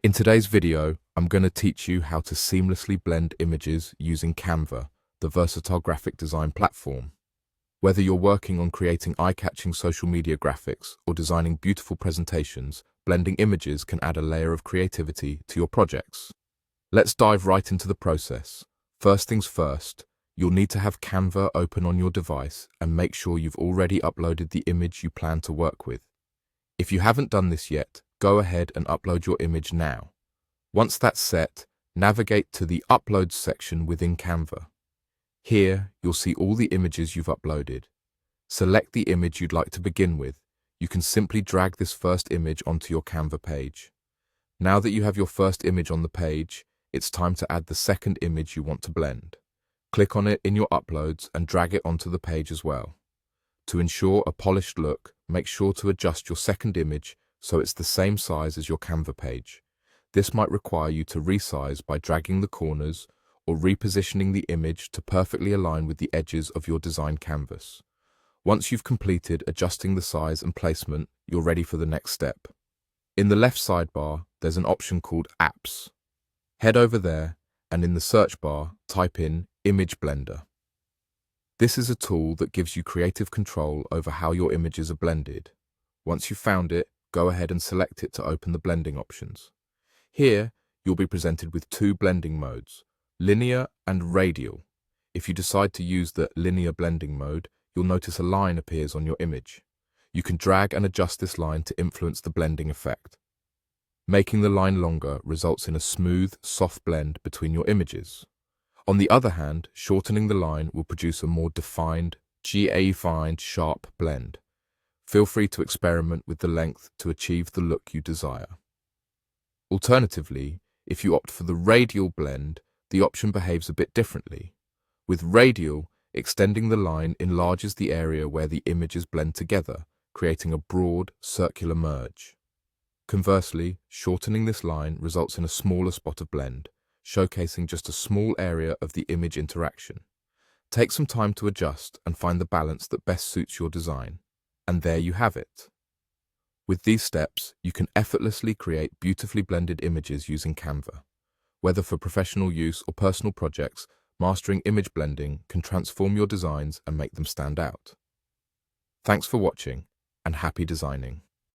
In today's video, I'm going to teach you how to seamlessly blend images using Canva, the versatile graphic design platform. Whether you're working on creating eye-catching social media graphics or designing beautiful presentations, blending images can add a layer of creativity to your projects. Let's dive right into the process. First things first, you'll need to have Canva open on your device and make sure you've already uploaded the image you plan to work with. If you haven't done this yet, go ahead and upload your image now. Once that's set, navigate to the Uploads section within Canva. Here, you'll see all the images you've uploaded. Select the image you'd like to begin with. You can simply drag this first image onto your Canva page. Now that you have your first image on the page, it's time to add the second image you want to blend. Click on it in your uploads and drag it onto the page as well. To ensure a polished look, make sure to adjust your second image so it's the same size as your Canva page. This might require you to resize by dragging the corners or repositioning the image to perfectly align with the edges of your design canvas. Once you've completed adjusting the size and placement, you're ready for the next step. In the left sidebar, there's an option called Apps. Head over there and in the search bar, type in Image Blender. This is a tool that gives you creative control over how your images are blended. Once you've found it, go ahead and select it to open the blending options. Here, you'll be presented with two blending modes, linear and radial. If you decide to use the linear blending mode, you'll notice a line appears on your image. You can drag and adjust this line to influence the blending effect. Making the line longer results in a smooth, soft blend between your images. On the other hand, shortening the line will produce a more defined, sharp blend. Feel free to experiment with the length to achieve the look you desire. Alternatively, if you opt for the radial blend, the option behaves a bit differently. With radial, extending the line enlarges the area where the images blend together, creating a broad, circular merge. Conversely, shortening this line results in a smaller spot of blend, showcasing just a small area of the image interaction. Take some time to adjust and find the balance that best suits your design. And there you have it. With these steps, you can effortlessly create beautifully blended images using Canva. Whether for professional use or personal projects, mastering image blending can transform your designs and make them stand out. Thanks for watching, and happy designing.